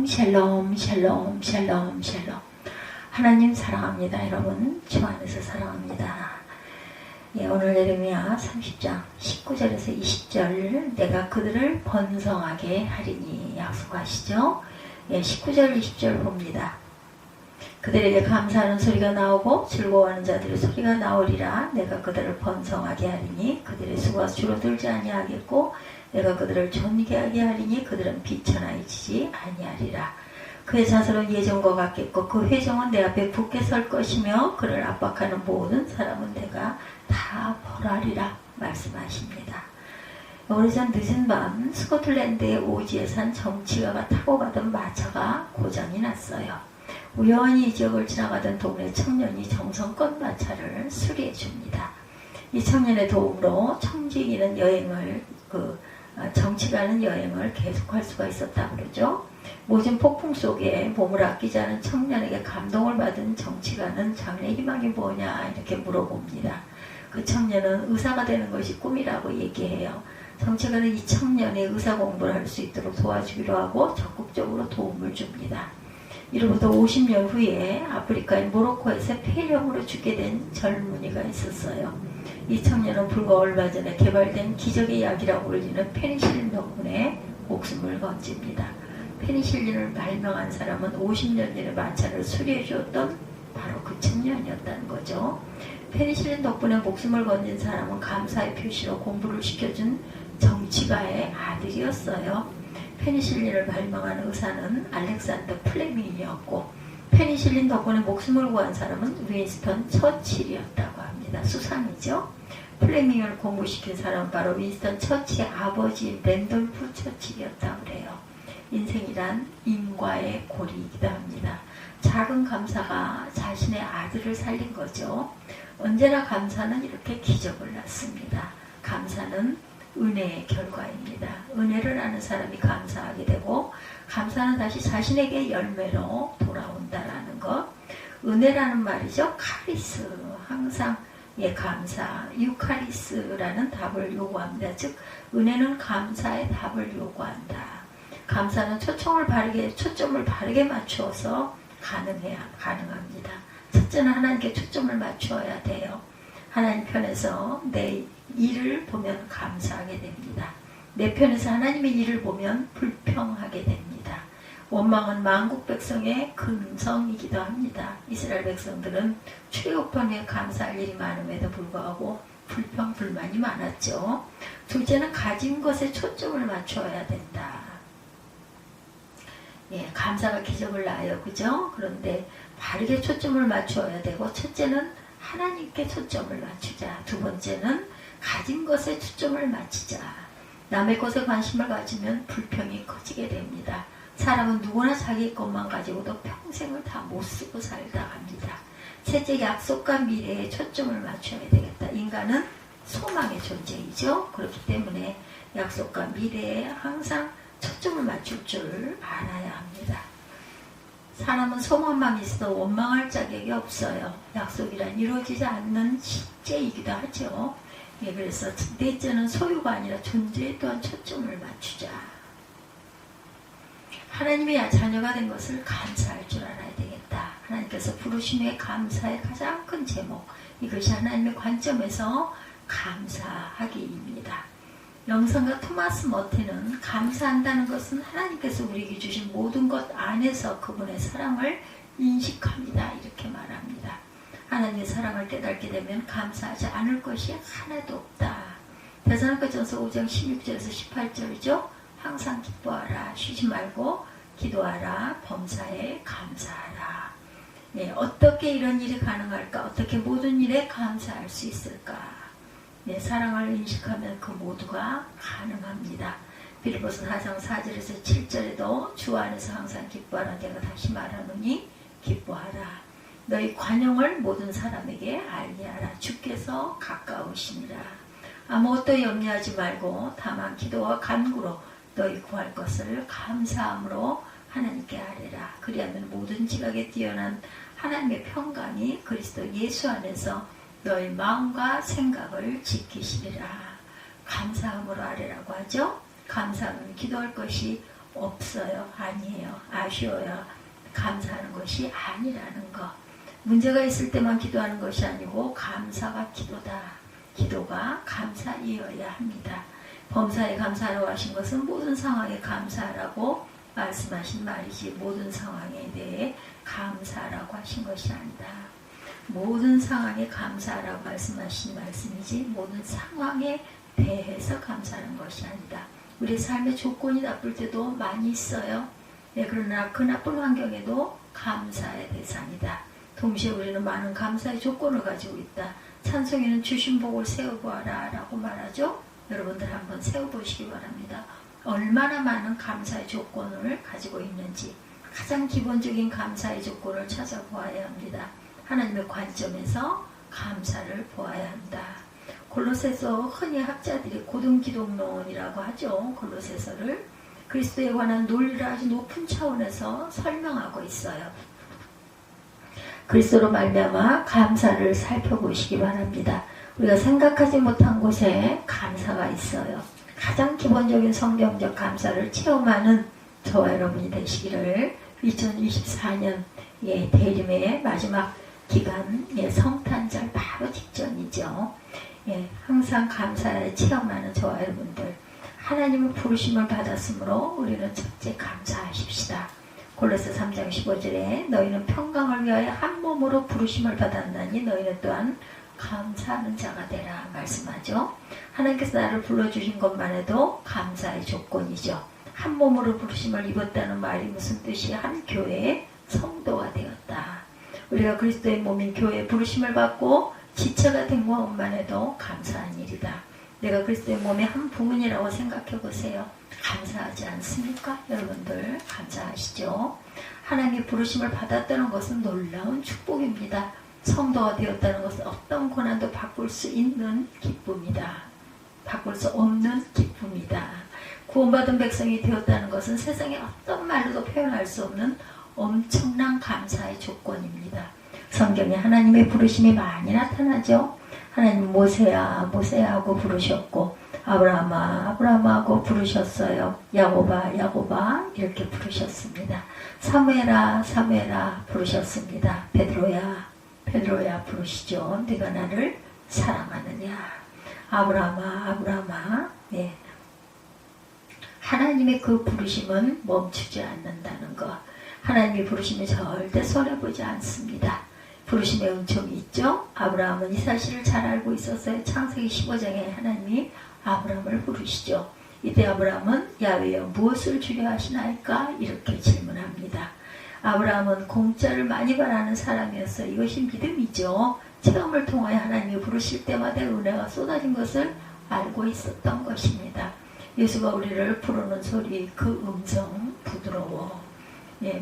샬롬 샬롬 샬롬 샬롬 샬롬. 하나님 사랑합니다. 여러분 주 안에서 사랑합니다. 예, 오늘 예레미야 30장 19절에서 20절 내가 그들을 번성하게 하리니 약속하시죠. 예, 19절 20절 봅니다. 그들에게 감사하는 소리가 나오고 즐거워하는 자들의 소리가 나오리라. 내가 그들을 번성하게 하리니 그들의 수가 줄어들지 아니하겠고 내가 그들을 존귀하게 하리니 그들은 비천하여지지 아니하리라. 그의 자손은 예전과 같겠고 그 회정은 내 앞에 굳게 설 것이며 그를 압박하는 모든 사람은 내가 다 벌하리라 말씀하십니다. 오래전 늦은 밤 스코틀랜드의 오지에 산 정치가가 타고 가던 마차가 고장이 났어요. 우연히 이 지역을 지나가던 동네 청년이 정성껏 마차를 수리해 줍니다. 이 청년의 도움으로 청지기는 정치가는 여행을 계속할 수가 있었다고 그러죠. 모진 폭풍 속에 몸을 아끼지 않은 청년에게 감동을 받은 정치가는 장래 희망이 뭐냐 이렇게 물어봅니다. 그 청년은 의사가 되는 것이 꿈이라고 얘기해요. 정치가는 이 청년이 의사 공부를 할 수 있도록 도와주기로 하고 적극적으로 도움을 줍니다. 이로부터 50년 후에 아프리카인 모로코에서 폐렴으로 죽게 된 젊은이가 있었어요. 이 청년은 불과 얼마 전에 개발된 기적의 약이라고 불리는 페니실린 덕분에 목숨을 건집니다. 페니실린을 발명한 사람은 50년 전에 마차를 수리해 주었던 바로 그 청년이었다는 거죠. 페니실린 덕분에 목숨을 건진 사람은 감사의 표시로 공부를 시켜준 정치가의 아들이었어요. 페니실린을 발명한 의사는 알렉산더 플레밍이었고 페니실린 덕분에 목숨을 구한 사람은 윈스턴 처칠이었다고 합니다. 수상이죠. 플레밍을 공부시킨 사람은 바로 윈스턴 처칠의 아버지 랜돌프 처칠이었다고 그래요. 인생이란 인과의 고리이기도 합니다. 작은 감사가 자신의 아들을 살린 거죠. 언제나 감사는 이렇게 기적을 낳습니다. 감사는 은혜의 결과입니다. 은혜를 아는 사람이 감사하게 되고 감사는 다시 자신에게 열매로 돌아온다라는 것. 은혜라는 말이죠. 카리스, 항상 감사, 유카리스라는 답을 요구합니다. 즉 은혜는 감사의 답을 요구한다. 감사는 초점을 바르게 맞추어서 가능합니다. 첫째는 하나님께 초점을 맞추어야 돼요. 하나님 편에서 내 일을 보면 감사하게 됩니다. 내 편에서 하나님의 일을 보면 불평하게 됩니다. 원망은 만국 백성의 근성이기도 합니다. 이스라엘 백성들은 출애굽한 후에 감사할 일이 많음에도 불구하고 불평, 불만이 많았죠. 둘째는 가진 것에 초점을 맞춰야 된다. 감사가 기적을 낳아요. 그죠? 그런데 바르게 초점을 맞춰야 되고 첫째는 하나님께 초점을 맞추자. 두 번째는 가진 것에 초점을 맞추자. 남의 것에 관심을 가지면 불평이 커지게 됩니다. 사람은 누구나 자기 것만 가지고도 평생을 다 못 쓰고 살다 합니다. 셋째, 약속과 미래에 초점을 맞춰야 되겠다. 인간은 소망의 존재이죠. 그렇기 때문에 약속과 미래에 항상 초점을 맞출 줄 알아야 합니다. 사람은 소망만 있어도 원망할 자격이 없어요. 약속이란 이루어지지 않는 실제이기도 하죠. 그래서 넷째는 소유가 아니라 존재에 또한 초점을 맞추자. 하나님의 자녀가 된 것을 감사할 줄 알아야 되겠다. 하나님께서 부르심의 감사의 가장 큰 제목, 이것이 하나님의 관점에서 감사하기입니다. 영성가 토마스 머티는 감사한다는 것은 하나님께서 우리에게 주신 모든 것 안에서 그분의 사랑을 인식합니다. 이렇게 말합니다. 하나님의 사랑을 깨닫게 되면 감사하지 않을 것이 하나도 없다. 데살로니가전서 5장 16절에서 18절이죠. 항상 기뻐하라. 쉬지 말고 기도하라. 범사에 감사하라. 어떻게 이런 일이 가능할까? 어떻게 모든 일에 감사할 수 있을까? 사랑을 인식하면 그 모두가 가능합니다. 빌립보서 4장 4절에서 7절에도 주 안에서 항상 기뻐하라. 내가 다시 말하노니 기뻐하라. 너희 관용을 모든 사람에게 알게 하라. 주께서 가까우시니라. 아무것도 염려하지 말고 다만 기도와 간구로 너희 구할 것을 감사함으로 하나님께 아뢰라. 그리하면 모든 지각에 뛰어난 하나님의 평강이 그리스도 예수 안에서 너희 마음과 생각을 지키시리라. 감사함으로 아뢰라고 하죠. 감사하면 기도할 것이 없어요. 아니에요. 아쉬워야 감사하는 것이 아니라는 것. 문제가 있을 때만 기도하는 것이 아니고 감사가 기도다. 기도가 감사이어야 합니다. 범사에 감사하라고 하신 것은 모든 상황에 감사하라고 말씀하신 말이지 모든 상황에 대해 감사하라고 하신 것이 아니다. 모든 상황에 감사하라고 말씀하신 말씀이지 모든 상황에 대해서 감사하는 것이 아니다. 우리 삶의 조건이 나쁠 때도 많이 있어요. 네, 그러나 그 나쁜 환경에도 감사의 대상이다. 동시에 우리는 많은 감사의 조건을 가지고 있다. 찬송에는 주신 복을 세워보아라 라고 말하죠. 여러분들 한번 세워보시기 바랍니다. 얼마나 많은 감사의 조건을 가지고 있는지 가장 기본적인 감사의 조건을 찾아보아야 합니다. 하나님의 관점에서 감사를 보아야 한다. 골로새서 흔히 학자들이 고등기독론이라고 하죠. 골로새서를 그리스도에 관한 논리를 아주 높은 차원에서 설명하고 있어요. 그리스도로 말미암아 감사를 살펴보시기 바랍니다. 우리가 생각하지 못한 곳에 감사가 있어요. 가장 기본적인 성경적 감사를 체험하는 저와 여러분이 되시기를 2024년 대림의 마지막 기간 성탄절 바로 직전이죠. 항상 감사를 체험하는 저와 여러분들 하나님의 부르심을 받았으므로 우리는 첫째 감사하십시다. 골로새 3장 15절에 너희는 평강을 위하여 한 몸으로 부르심을 받았나니 너희는 또한 감사하는 자가 되라 말씀하죠. 하나님께서 나를 불러주신 것만 해도 감사의 조건이죠. 한 몸으로 부르심을 입었다는 말이 무슨 뜻이 한 교회의 성도가 되었다. 우리가 그리스도의 몸인 교회에 부르심을 받고 지체가 된 것만 해도 감사한 일이다. 내가 그리스도의 몸의 한 부분이라고 생각해 보세요. 감사하지 않습니까? 여러분들 감사하시죠? 하나님의 부르심을 받았다는 것은 놀라운 축복입니다. 성도가 되었다는 것은 어떤 고난도 바꿀 수 있는 기쁨이다. 바꿀 수 없는 기쁨이다. 구원받은 백성이 되었다는 것은 세상에 어떤 말로도 표현할 수 없는 엄청난 감사의 조건입니다. 성경에 하나님의 부르심이 많이 나타나죠. 하나님 모세야 모세야 하고 부르셨고 아브라함아 아브라함아 하고 부르셨어요. 야곱아 야곱아 이렇게 부르셨습니다. 사무엘아 사무엘아 부르셨습니다. 베드로야 베드로야 부르시죠. 네가 나를 사랑하느냐. 아브라함아 아브라함아. 네. 하나님의 그 부르심은 멈추지 않는다는 것. 하나님의 부르심이 절대 손해보지 않습니다. 부르심의 은총이 있죠. 아브라함은 이 사실을 잘 알고 있었어요. 창세기 15장에 하나님이 아브라함을 부르시죠. 이때 아브라함은 야훼여 무엇을 주려 하시나이까 이렇게 질문합니다. 아브라함은 공짜를 많이 바라는 사람이었어요. 이것이 믿음이죠. 체험을 통하여 하나님이 부르실 때마다 은혜가 쏟아진 것을 알고 있었던 것입니다. 예수가 우리를 부르는 소리 그 음성 부드러워.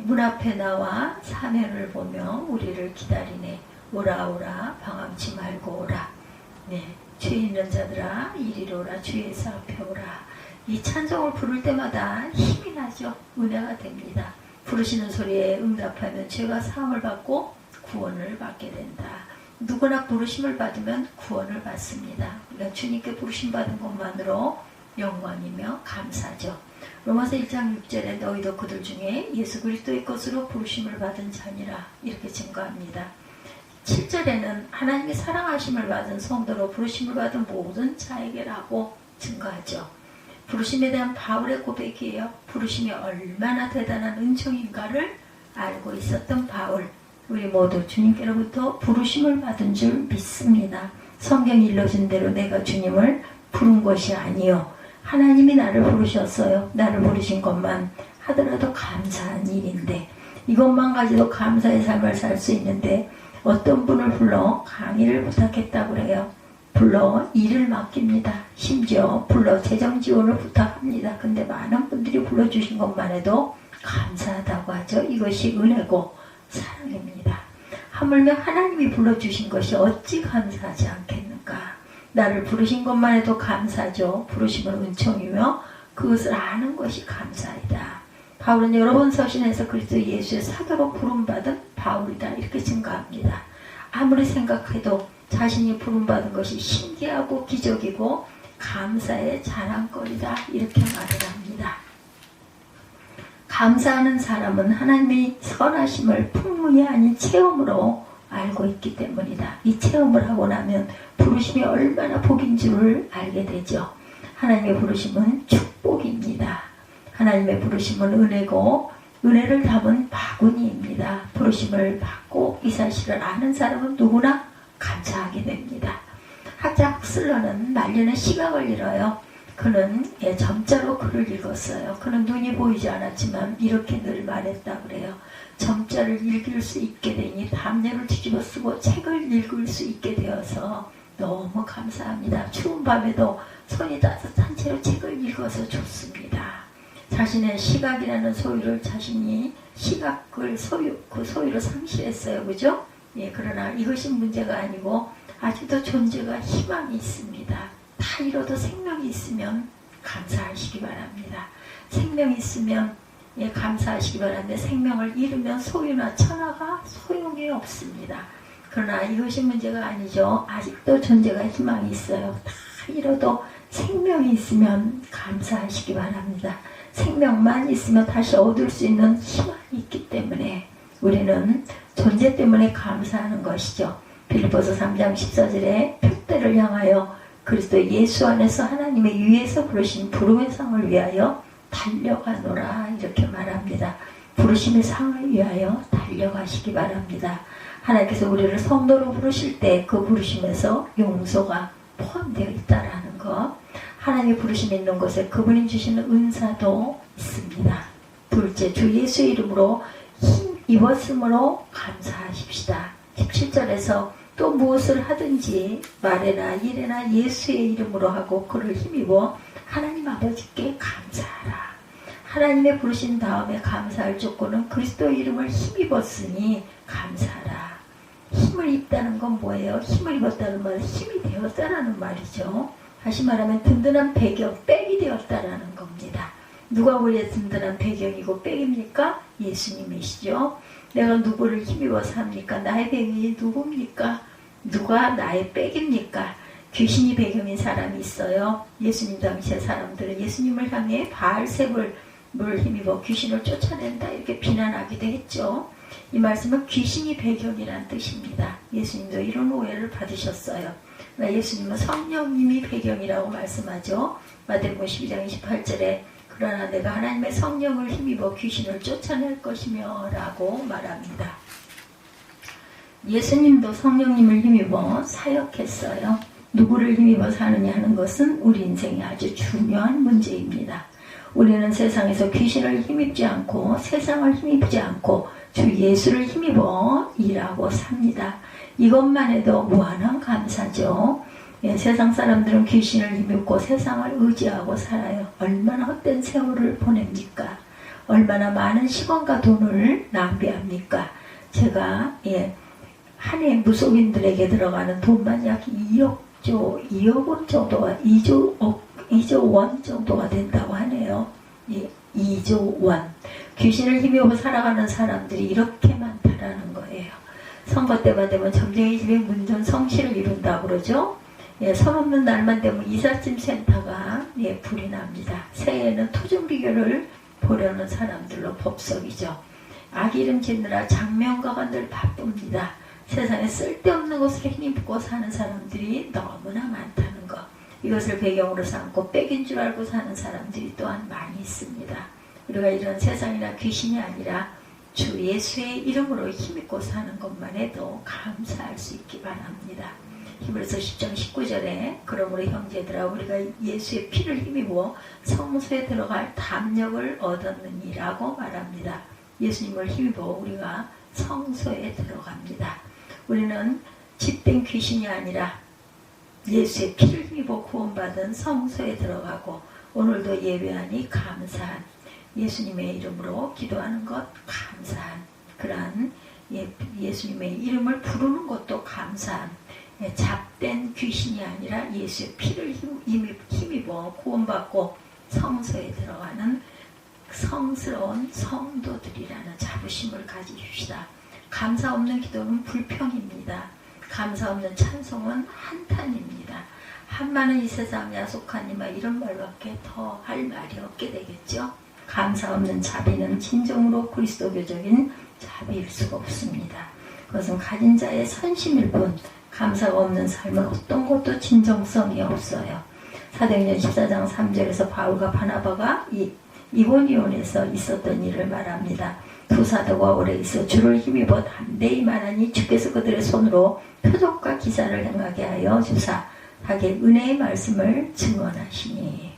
문 앞에 나와 사면을 보며 우리를 기다리네. 오라 오라 방황치 말고 오라. 죄 있는 자들아 이리로 오라 주 예수 앞에 오라. 이 찬송을 부를 때마다 힘이 나죠. 은혜가 됩니다. 부르시는 소리에 응답하면 죄가 사함을 받고 구원을 받게 된다. 누구나 부르심을 받으면 구원을 받습니다. 우리가 주님께 부르심 받은 것만으로 영광이며 감사죠. 로마서 1장 6절에 너희도 그들 중에 예수 그리스도의 것으로 부르심을 받은 자니라 이렇게 증거합니다. 7절에는 하나님의 사랑하심을 받은 성도로 부르심을 받은 모든 자에게라고 증거하죠. 부르심에 대한 바울의 고백이에요. 부르심이 얼마나 대단한 은총인가를 알고 있었던 바울. 우리 모두 주님께로부터 부르심을 받은 줄 믿습니다. 성경이 일러준 대로 내가 주님을 부른 것이 아니요 하나님이 나를 부르셨어요. 나를 부르신 것만 하더라도 감사한 일인데 이것만 가지고 감사의 삶을 살 수 있는데 어떤 분을 불러 강의를 부탁했다고 그래요. 불러 일을 맡깁니다. 심지어 불러 재정 지원을 부탁합니다. 근데 많은 분들이 불러주신 것만 해도 감사하다고 하죠. 이것이 은혜고 사랑입니다. 하물며 하나님이 불러주신 것이 어찌 감사하지 않겠는가. 나를 부르신 것만 해도 감사죠. 부르심은 은총이며 그것을 아는 것이 감사이다. 바울은 여러 번 서신에서 그리스도 예수의 사도로 부름받은 바울이다 이렇게 증거합니다. 아무리 생각해도 자신이 부름받은 것이 신기하고 기적이고 감사의 자랑거리다 이렇게 말을 합니다. 감사하는 사람은 하나님의 선하심을 풍문이 아닌 체험으로 알고 있기 때문이다. 이 체험을 하고 나면 부르심이 얼마나 복인 줄을 알게 되죠. 하나님의 부르심은 축복입니다. 하나님의 부르심은 은혜고 은혜를 담은 바구니입니다. 부르심을 받고 이 사실을 아는 사람은 누구나 감사하게 됩니다. 학자 흑슬러는 말년에 시각을 잃어요. 그는 점자로 글을 읽었어요. 그는 눈이 보이지 않았지만 이렇게 늘 말했다 그래요. 점자를 읽을 수 있게 되니 담요를 뒤집어 쓰고 책을 읽을 수 있게 되어서 너무 감사합니다. 추운 밤에도 손이 따뜻한 채로 책을 읽어서 좋습니다. 자신의 시각이라는 소유를 자신이 시각을 그 소유를 상실했어요. 그죠? 예, 그러나 이것이 문제가 아니고 아직도 존재가 희망이 있습니다. 다 잃어도 생명이 있으면 감사하시기 바랍니다. 생명이 있으면 감사하시기 바랍니다. 생명을 잃으면 소유나 천하가 소용이 없습니다. 그러나 이것이 문제가 아니죠. 아직도 존재가 희망이 있어요. 다 잃어도 생명이 있으면 감사하시기 바랍니다. 생명만 있으면 다시 얻을 수 있는 희망이 있기 때문에 우리는 존재 때문에 감사하는 것이죠. 빌립보서 3장 14절에 표대를 향하여 그리스도 예수 안에서 하나님의 위에서 부르신 부름의 상을 위하여 달려가노라 이렇게 말합니다. 부르심의 상을 위하여 달려가시기 바랍니다. 하나님께서 우리를 성도로 부르실 때 그 부르심에서 용서가 포함되어 있다라는 것, 하나님의 부르심이 있는 곳에 그분이 주시는 은사도 있습니다. 둘째, 주 예수의 이름으로 힘 입었으므로 감사하십시다. 17절에서 또 무엇을 하든지 말에나 일에나 예수의 이름으로 하고 그를 힘입어 하나님 아버지께 감사하라. 하나님의 부르신 다음에 감사할 조건은 그리스도의 이름을 힘입었으니 감사하라. 힘을 입다는 건 뭐예요? 힘을 입었다는 말은 힘이 되었다라는 말이죠. 다시 말하면 든든한 배경, 백이 되었다라는 겁니다. 누가 우리의 든든한 배경이고 백입니까? 예수님이시죠. 내가 누구를 힘입어서 합니까? 나의 배경이 누굽니까? 누가 나의 백입니까? 귀신이 배경인 사람이 있어요. 예수님 당시의 사람들은 예수님을 향해 바알세불을 힘입어 귀신을 쫓아낸다 이렇게 비난하기도 했죠. 이 말씀은 귀신이 배경이란 뜻입니다. 예수님도 이런 오해를 받으셨어요. 예수님은 성령님이 배경이라고 말씀하죠. 마태복음 12장 28절에 그러나 내가 하나님의 성령을 힘입어 귀신을 쫓아낼 것이며 라고 말합니다. 예수님도 성령님을 힘입어 사역했어요. 누구를 힘입어 사느냐 하는 것은 우리 인생의 아주 중요한 문제입니다. 우리는 세상에서 귀신을 힘입지 않고 세상을 힘입지 않고 주 예수를 힘입어 일하고 삽니다. 이것만 해도 무한한 감사죠. 세상 사람들은 귀신을 힘입고 세상을 의지하고 살아요. 얼마나 헛된 세월을 보냅니까? 얼마나 많은 시간과 돈을 낭비합니까? 제가 한 해 무속인들에게 들어가는 돈만 약 2억 원 정도가 2조 원 정도가 된다고 하네요. 2조 원. 귀신을 힘입어 살아가는 사람들이 이렇게 많다라는 거예요. 선거 때만 되면 점쟁이 집에 문전 성시를 이룬다고 그러죠. 선 없는 날만 되면 이삿짐 센터가 불이 납니다. 새해에는 토종비교를 보려는 사람들로 법석이죠. 아기 이름 짓느라 장명가가 늘 바쁩니다. 세상에 쓸데없는 것을 힘입고 사는 사람들이 너무나 많다는 것. 이것을 배경으로 삼고 백인 줄 알고 사는 사람들이 또한 많이 있습니다. 우리가 이런 세상이나 귀신이 아니라 주 예수의 이름으로 힘입고 사는 것만 해도 감사할 수 있기 바랍니다. 히브리서 10장 19절에 그러므로 형제들아 우리가 예수의 피를 힘입어 성소에 들어갈 담력을 얻었느니라고 말합니다. 예수님을 힘입어 우리가 성소에 들어갑니다. 우리는 집된 귀신이 아니라 예수의 피를 힘입어 구원받은 성소에 들어가고 오늘도 예배하니 감사한 예수님의 이름으로 기도하는 것 감사한 그러한 예수님의 이름을 부르는 것도 감사한 잡된 귀신이 아니라 예수의 피를 힘입어 구원받고 성소에 들어가는 성스러운 성도들이라는 자부심을 가지십시다. 감사 없는 기도는 불평입니다. 감사 없는 찬송은 한탄입니다. 한마는 이 세상 야속하니만 이런 말밖에 더 할 말이 없게 되겠죠. 감사 없는 자비는 진정으로 그리스도교적인 자비일 수가 없습니다. 그것은 가진 자의 선심일 뿐 감사가 없는 삶은 어떤 것도 진정성이 없어요. 사도행전 14장 3절에서 바울과 바나바가 이고니온에서 있었던 일을 말합니다. 두 사도가 오래 있어 주를 힘입어 담대히 말하니 주께서 그들의 손으로 표적과 기사를 행하게 하여 주사 하게 은혜의 말씀을 증언하시니.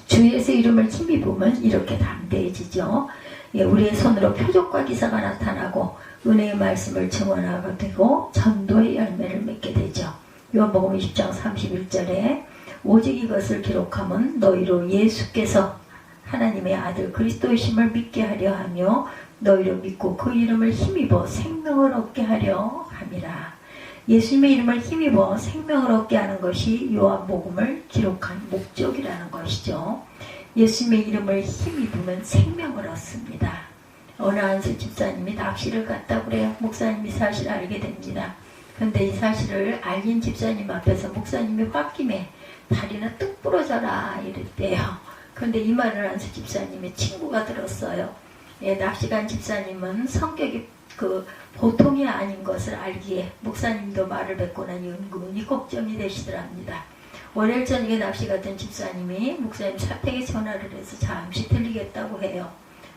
주 예수 이름을 힘입으면 이렇게 담대해지죠. 우리의 손으로 표적과 기사가 나타나고 은혜의 말씀을 증언하게 되고 전도의 열매를 맺게 되죠. 요한복음 20장 31절에 오직 이것을 기록하면 너희로 예수께서 하나님의 아들 그리스도이심을 믿게 하려 하며 너희로 믿고 그 이름을 힘입어 생명을 얻게 하려 함이라. 예수님의 이름을 힘입어 생명을 얻게 하는 것이 요한복음을 기록한 목적이라는 것이죠. 예수님의 이름을 힘입으면 생명을 얻습니다. 어느 안수 집사님이 낚시를 갔다고 그래요. 목사님이 사실을 알게 됩니다. 그런데 이 사실을 알린 집사님 앞에서 목사님이 홧김에 다리는 뚝 부러져라 이랬대요. 그런데 이 말을 안수 집사님의 친구가 들었어요. 낚시 간 집사님은 성격이 보통이 아닌 것을 알기에 목사님도 말을 뱉고 나니 은근히 걱정이 되시더랍니다. 월요일 저녁에 낚시 갔던 집사님이 목사님 사택에 전화를 해서 잠시 들리겠다고 해요.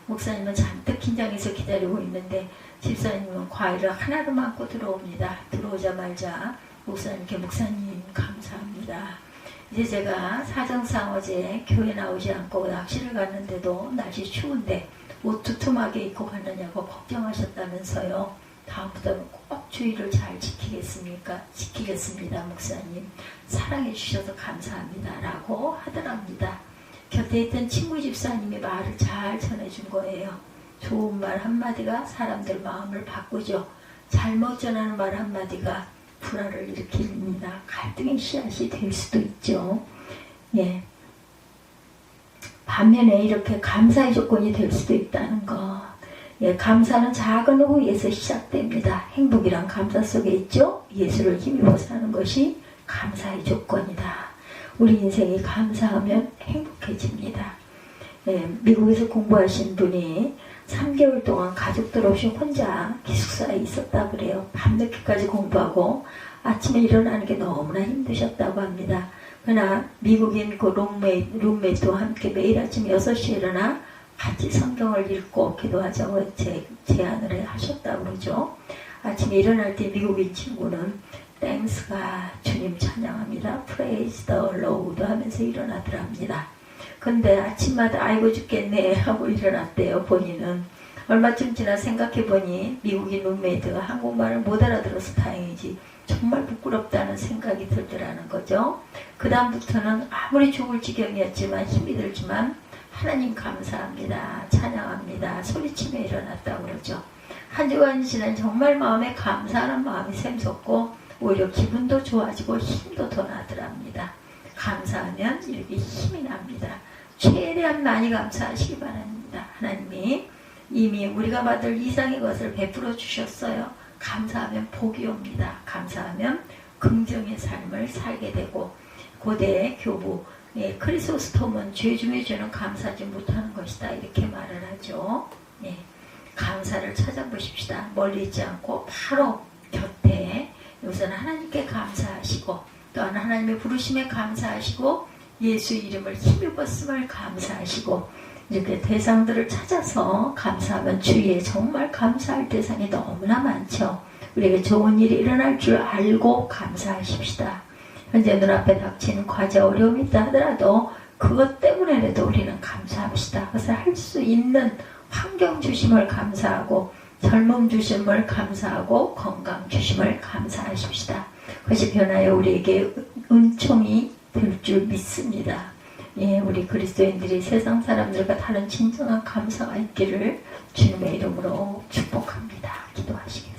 목사님은 잔뜩 긴장해서 기다리고 있는데 집사님은 과일을 하나도 안고 들어옵니다. 들어오자마자 목사님께 목사님 감사합니다. 이제 제가 사정상 어제 교회 나오지 않고 낚시를 갔는데도 날씨 추운데 옷 두툼하게 입고 갔느냐고 걱정하셨다면서요. 다음부터는 꼭 주의를 잘 지키겠습니까? 지키겠습니다, 목사님. 사랑해 주셔서 감사합니다. 라고 하더랍니다. 곁에 있던 친구 집사님이 말을 잘 전해준 거예요. 좋은 말 한마디가 사람들 마음을 바꾸죠. 잘못 전하는 말 한마디가 불화를 일으킵니다. 갈등의 씨앗이 될 수도 있죠. 반면에 이렇게 감사의 조건이 될 수도 있다는 것. 감사는 작은 오후에서 시작됩니다. 행복이란 감사 속에 있죠. 예수를 힘입어 사는 것이 감사의 조건이다. 우리 인생이 감사하면 행복해집니다. 미국에서 공부하신 분이 3개월 동안 가족들 없이 혼자 기숙사에 있었다고 그래요. 밤늦게까지 공부하고 아침에 일어나는 게 너무나 힘드셨다고 합니다. 그러나 미국인 그 룸메이트와 함께 매일 아침 6시에 일어나 같이 성경을 읽고 기도하자고 제안을 하셨다고 그러죠. 아침에 일어날 때 미국인 친구는 땡스가 주님 찬양합니다. Praise the Lord 하면서 일어나더랍니다. 근데 아침마다 아이고 죽겠네 하고 일어났대요. 본인은. 얼마쯤 지나 생각해보니 미국인 룸메이트가 한국말을 못 알아들어서 다행이지 정말 부끄럽다는 생각이 들더라는 거죠. 그 다음부터는 아무리 죽을 지경이었지만 힘이 들지만 하나님 감사합니다. 찬양합니다. 소리치며 일어났다고 그러죠. 한 주간이 지난 정말 마음에 감사하는 마음이 샘솟고 오히려 기분도 좋아지고 힘도 더 나더랍니다. 감사하면 이렇게 힘이 납니다. 최대한 많이 감사하시기 바랍니다. 하나님이 이미 우리가 받을 이상의 것을 베풀어 주셨어요. 감사하면 복이 옵니다. 감사하면 긍정의 삶을 살게 되고 고대 교부 크리소스톰은 죄 중에 죄는 감사하지 못하는 것이다 이렇게 말을 하죠. 감사를 찾아보십시다. 멀리 있지 않고 바로 곁에 우선 하나님께 감사하시고 또한 하나님의 부르심에 감사하시고 예수 이름을 힘입었음을 감사하시고 이렇게 대상들을 찾아서 감사하면 주위에 정말 감사할 대상이 너무나 많죠. 우리에게 좋은 일이 일어날 줄 알고 감사하십시다. 현재 눈앞에 닥치는 과제 어려움이 있다 하더라도 그것 때문에라도 우리는 감사합시다. 그것을 할 수 있는 환경 주심을 감사하고 젊음 주심을 감사하고 건강 주심을 감사하십시다. 그것이 변하여 우리에게 은총이 될 줄 믿습니다. 우리 그리스도인들이 세상 사람들과 다른 진정한 감사가 있기를 주님의 이름으로 축복합니다. 기도하시겠습니다.